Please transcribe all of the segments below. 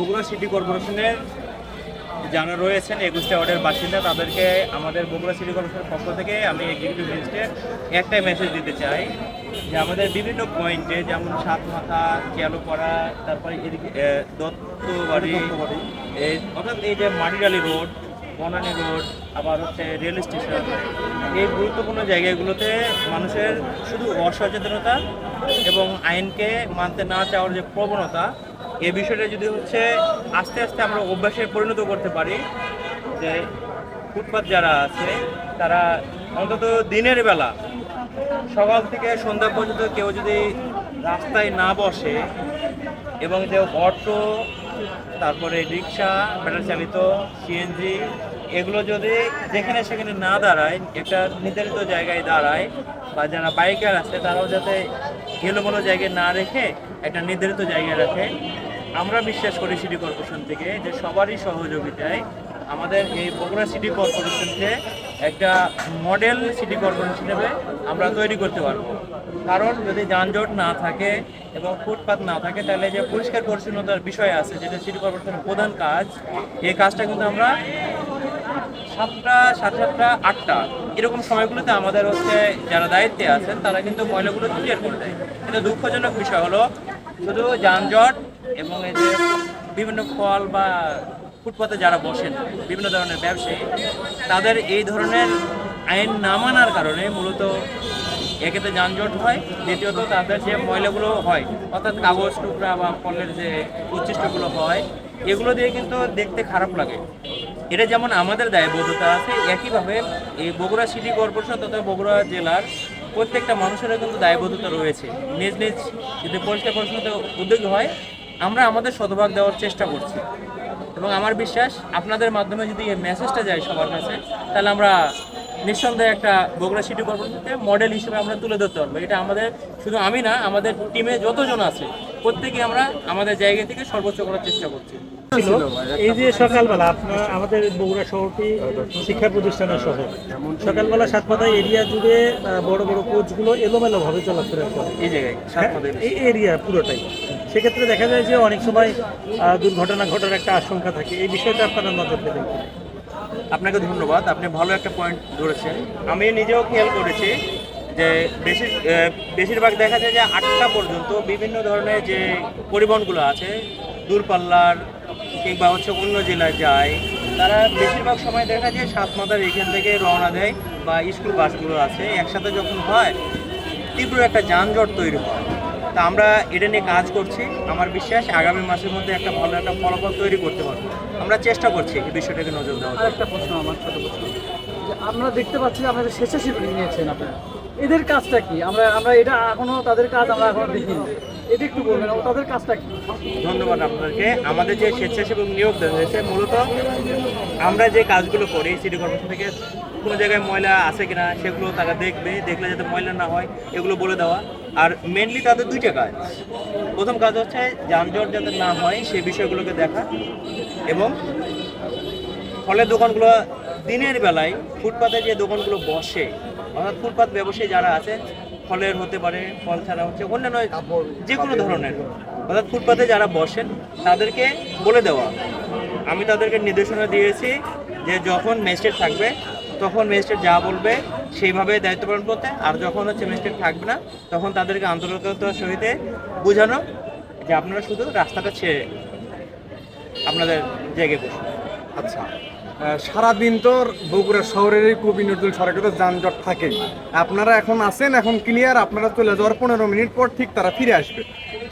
Bogura city কর্পোরেশনের যারা রয়েছেন 21টা ওয়ার্ডের বাসিন্দা, তাদেরকে আমাদের বগুড়া সিটি কর্পোরেশনের পক্ষ থেকে আমি এক্সিকিউটিভ ম্যাজিস্ট্রেট একটাই মেসেজ দিতে চাই যে আমাদের বিভিন্ন পয়েন্টে, যেমন সাতমাথা, কেয়ালোপাড়া, তারপরে এদিকে দত্তবাড়ি, অর্থাৎ এই যে মাটিডালি রোড, বনানী রোড, আবার হচ্ছে রেল স্টেশন, এই গুরুত্বপূর্ণ জায়গাগুলোতে মানুষের শুধু অসচেতনতা এবং আইনকে মানতে না চাওয়ার যে প্রবণতা, এই বিষয়টা যদি হচ্ছে আস্তে আস্তে আমরা অভ্যাসে পরিণত করতে পারি, যে ফুটপাত যারা আছে তারা অন্তত দিনের বেলা সকাল থেকে সন্ধ্যা পর্যন্ত কেউ যদি রাস্তায় না বসে এবং যে অটো, তারপরে রিক্সা, ব্যাটারি চালিত, সিএনজি, এগুলো যদি যেখানে সেখানে না দাঁড়ায়, একটা নির্ধারিত জায়গায় দাঁড়ায়, বা যারা বাইকার আছে তারাও যাতে এলোমেলো জায়গায় না রেখে একটা নির্ধারিত জায়গায় রাখে। আমরা বিশ্বাস করি সিটি কর্পোরেশন থেকে যে সবারই সহযোগিতায় আমাদের এই বগুড়া সিটি কর্পোরেশনকে একটা মডেল সিটি কর্পোরেশন হিসেবে আমরা তৈরি করতে পারবো। কারণ যদি যানজট না থাকে এবং ফুটপাত না থাকে, তাহলে যে পরিষ্কার পরিচ্ছন্নতার বিষয় আছে, যেটা সিটি কর্পোরেশনের প্রধান কাজ, এই কাজটা কিন্তু আমরা 7টা, 7:30, 8টা এরকম সময়গুলোতে আমাদের হচ্ছে যারা দায়িত্বে আছেন তারা কিন্তু ময়লাগুলো ক্লিয়ার করে দেয়। কিন্তু দুঃখজনক বিষয় হলো শুধু যানজট এবং এই যে বিভিন্ন ফল বা ফুটপাতে যারা বসেন বিভিন্ন ধরনের ব্যবসায়ী, তাদের এই ধরনের আইন না মানার কারণে মূলত একেতে যানজট হয়, দ্বিতীয়ত তাদের যে ময়লাগুলো হয়, অর্থাৎ কাগজ টুকরা বা ফলের যে উচ্ছিষ্টগুলো হয়, এগুলো দিয়ে কিন্তু দেখতে খারাপ লাগে। এটা যেমন আমাদের দায়বদ্ধতা আছে, একইভাবে এই বগুড়া সিটি কর্পোরেশন তথা বগুড়া জেলার প্রত্যেকটা মানুষেরও কিন্তু দায়বদ্ধতা রয়েছে। নিজ নিজ যদি পরিষ্কার পরিচ্ছন্নতা উদ্যোগ হয়, আমরা আমাদের শতভাগ দেওয়ার চেষ্টা করছি এবং আমার বিশ্বাস আপনাদের মাধ্যমে যদি এই মেসেজটা যায় সবার কাছে, তাহলে আমরা নিঃসন্দেহে একটা বগুড়া সিটি কর্পোরেশনকে মডেল হিসেবে আমরা তুলে ধরতে পারবো। এটা আমাদের, শুধু আমি না, আমাদের টিমে যতজন আছে প্রত্যেকেই আমরা আমাদের জায়গা থেকে সর্বোচ্চ করার চেষ্টা করছি। এই যে সকালবেলা আপনার আমাদের বগুড়া শহরটি শিক্ষা প্রতিষ্ঠানের শহর, সকালবেলা সাতপাতা এরিয়া জুড়ে বড় বড় কোচগুলো এলোমেলো ভাবে চলাফেরা করে এই জায়গায় এই এরিয়া পুরোটাই। সেক্ষেত্রে দেখা যায় যে অনেক সময় দুর্ঘটনা ঘটার একটা আশঙ্কা থাকে। এই বিষয়টা আপনারা নজর দেবেন। আপনাকে ধন্যবাদ, আপনি ভালো একটা পয়েন্ট ধরেছেন। আমি নিজেও খেয়াল করেছি যে বেশিরভাগ দেখা যায় যে 8টা পর্যন্ত বিভিন্ন ধরনের যে পরিবহনগুলো আছে, দূরপাল্লার কিংবা হচ্ছে অন্য জেলায় যায়, তারা বেশিরভাগ সময় দেখা যায় সাতমাথার এখান থেকে রওনা দেয়, বা স্কুল বাসগুলো আছে একসাথে যখন হয়, তীব্র একটা যানজট তৈরি হয়। তা আমরা এটা নিয়ে কাজ করছি। আমার বিশ্বাস আগামী মাসের মধ্যে একটা ভালো একটা ফলাফল তৈরি করতে পারবো। আমরা চেষ্টা করছি এই বিষয়টাকে নজর দেওয়ার। আরেকটা প্রশ্ন, আমার ছোট প্রশ্ন, যে আমরা দেখতে পাচ্ছি আপনাদের স্বেচ্ছাসেবী নিয়েছেন আপনারা, এদের কাজটা কি? আমরা এটা এখনো তাদের কাজ আমরা এখনো দেখিনি, এটা একটু বলবেন তাদের কাজটা কি? ধন্যবাদ আপনাদেরকে। আমাদের যে স্বেচ্ছাসেবক নিয়োগ দেওয়া হয়েছে, মূলত আমরা যে কাজগুলো করি সিটি কর্পোরেশন থেকে, কোনো জায়গায় ময়লা আছে কিনা সেগুলো তারা দেখবে, দেখলে যাতে ময়লা না হয় এগুলো বলে দেওয়া। আর মেনলি তাদের 2টা কাজ। প্রথম কাজ হচ্ছে যানজট যাতে না হয় সেই বিষয়গুলোকে দেখা, এবং ফলের দোকানগুলো দিনের বেলায় ফুটপাতে যে দোকানগুলো বসে, অর্থাৎ ফুটপাত ব্যবসায়ী যারা আছে, ফলের হতে পারে, ফল ছাড়া হচ্ছে অন্যান্য যে কোনো ধরনের, অর্থাৎ ফুটপাতে যারা বসেন তাদেরকে বলে দেওয়া। আমি তাদেরকে নির্দেশনা দিয়েছি যে যখন ম্যাজিস্ট্রেট থাকবে তখন ম্যাজিস্ট্রেট যা বলবে সেইভাবে দায়িত্ব পালন করতে, আর যখন হচ্ছে ম্যাজিস্ট্রেট থাকবে না তখন তাদেরকে আন্তরিকতার সহিত বোঝানো যে আপনারা শুধু রাস্তাটা ছেড়ে আপনাদের জায়গায় বসুন। আচ্ছা, সারাদিন তো বগুড়া শহরের এই কবি নজরুল সড়কে তো যানজট থাকেই। আপনারা এখন আছেন, এখন ক্লিয়ার, আপনারা চলে যাওয়ার 15 মিনিট পর ঠিক তারা ফিরে আসবে।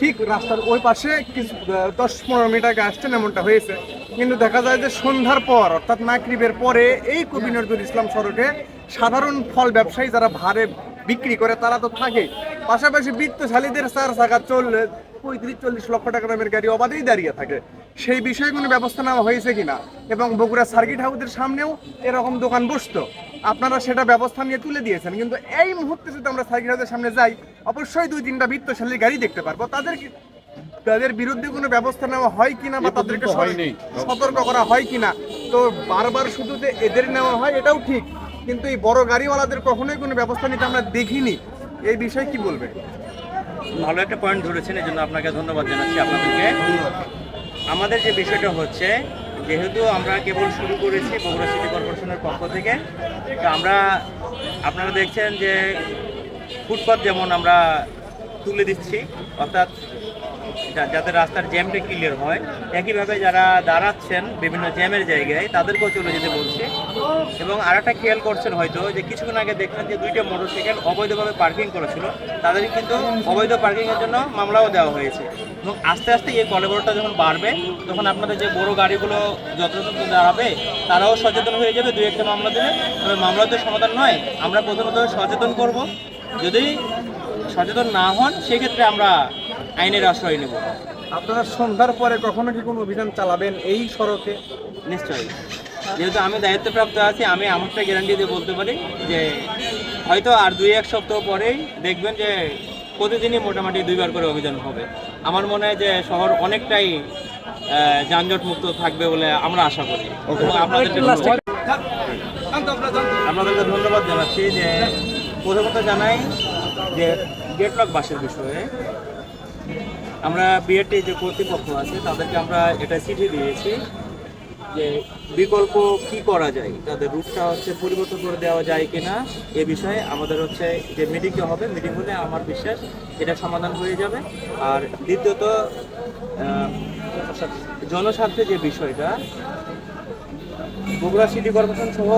ঠিক রাস্তার ওই পাশে কিছু 10-15 মিনিট আগে আসছেন, এমনটা হয়েছে। কিন্তু দেখা যায় যে সন্ধ্যার পর, অর্থাৎ মাগরিবের পরে এই কবি নজরুল ইসলাম সড়কে সাধারণ ফল ব্যবসায়ী যারা ভারে বিক্রি করে তারা তো থাকে, পাশাপাশি বৃত্তশালীদের 4 চাকা 35-40 লক্ষ টাকা দামের গাড়ি অবাধেই দাঁড়িয়ে থাকে। সেই বিষয়ে কোনো ব্যবস্থা নেওয়া হয়েছে কিনা? এবং বগুড়া সার্কিট হাউসের সামনেও এরকম দোকান বসতো, আপনারা সেটা ব্যবস্থা নিয়ে তুলে দিয়েছেন। কিন্তু এই মুহূর্তে যদি আমরা সার্কিট হাউসের সামনে যাই, অবশ্যই 2-3টা বৃত্তশালীর গাড়ি দেখতে পারবো। তাদের বিরুদ্ধে কোনো ব্যবস্থা নেওয়া হয় কিনা বা তাদেরকে সতর্ক করা হয় কিনা? তো বারবার শুধু যে এদের নেওয়া হয় এটাও ঠিক, কিন্তু এই বড় গাড়িওয়ালাদের কখনোই কোনো ব্যবস্থা নিতে আমরা দেখিনি। এই বিষয়ে কি বলবে? ভালো একটা পয়েন্ট ধরেছেন, এই জন্য আপনাকে ধন্যবাদ জানাচ্ছি আপনাদেরকে। আমাদের যে বিষয়টা হচ্ছে, যেহেতু আমরা কেবল শুরু করেছি বগুড়া সিটি কর্পোরেশনের পক্ষ থেকে, তো আপনারা দেখছেন যে ফুটপাত যেমন আমরা তুলে দিচ্ছি, অর্থাৎ যাতে রাস্তার জ্যামটা ক্লিয়ার হয়, একইভাবে যারা দাঁড়াচ্ছেন বিভিন্ন জ্যামের জায়গায় তাদেরকেও চলে যেতে বলছি। এবং আরেকটা খেয়াল করছেন হয়তো যে কিছুক্ষণ আগে দেখলেন যে 2টা মোটরসাইকেল অবৈধভাবে পার্কিং করেছিল, তাদের কিন্তু অবৈধ পার্কিংয়ের জন্য মামলাও দেওয়া হয়েছে। এবং আস্তে আস্তে এই কলেবরটা যখন বাড়বে, তখন আপনাদের যে বড় গাড়িগুলো যথাযথ দাঁড়াবে, তারাও সচেতন হয়ে যাবে 2-1টা মামলা দিলে। তবে মামলার তো সমাধান নয়, আমরা প্রথমত সচেতন করব। যদি সচেতন না হন, সেক্ষেত্রে আমরা আইনের আশ্রয় নেব। আপনারা সন্ধ্যার পরে কখনো কি কোনো অভিযান চালাবেন এই সড়কে? নিশ্চয়ই, যেহেতু আমি দায়িত্বপ্রাপ্ত আছি, আমি আমারটা গ্যারান্টি দিয়ে বলতে পারি যে হয়তো আর 2-1 সপ্তাহ পরেই দেখবেন যে প্রতিদিনই মোটামুটি 2বার করে অভিযান হবে। আমার মনে হয় যে শহর অনেকটাই যানজট মুক্ত থাকবে বলে আমরা আশা করি। এবং আপনাদেরকে ধন্যবাদ জানাচ্ছি। যে প্রথমত জানাই যে গেটলক বাসের বিষয়ে আমরা বিআরটি যে কর্তৃপক্ষ আছে তাদেরকে আমরা এটা চিঠি দিয়েছি যে বিকল্প কি করা যায়, তাদের রুটটা হচ্ছে পরিবর্তন করে দেওয়া যায় কিনা এ বিষয়ে আমাদের হচ্ছে যে মিটিংটা হবে, মিটিং হলে আমার বিশ্বাস এটা সমাধান হয়ে যাবে। আর দ্বিতীয়ত জনস্বার্থে যে বিষয়টা, বগুড়া সিটি কর্পোরেশন সহ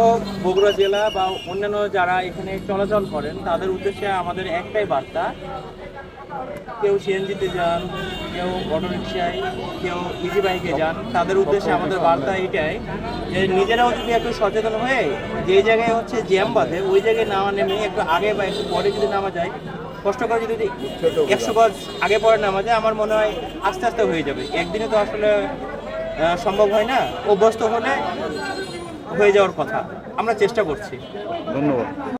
বগুড়া জেলা বা অন্যান্য যারা এখানে চলাচল করেন তাদের উদ্দেশ্যে আমাদের একটাই বার্তা, কেউ সিএনজিতে যান, কেউ অটোরিকশায়, কেউ ইজি বাইকে যান, তাদের উদ্দেশ্যে আমাদের বার্তা এইটাই যে নিজেরাও যদি একটু সচেতন হয়ে যে জায়গায় হচ্ছে জ্যাম বাঁধে ওই জায়গায় নামা নেমে একটু আগে বা একটু পরে যদি নামা যায়, কষ্ট করে যদি 100 গজ আগে পরে নামা যায়, আমার মনে হয় আস্তে আস্তে হয়ে যাবে। একদিনে তো আসলে সম্ভব হয় না, অভ্যস্ত হলে হয়ে যাওয়ার কথা। আমরা চেষ্টা করছি। ধন্যবাদ।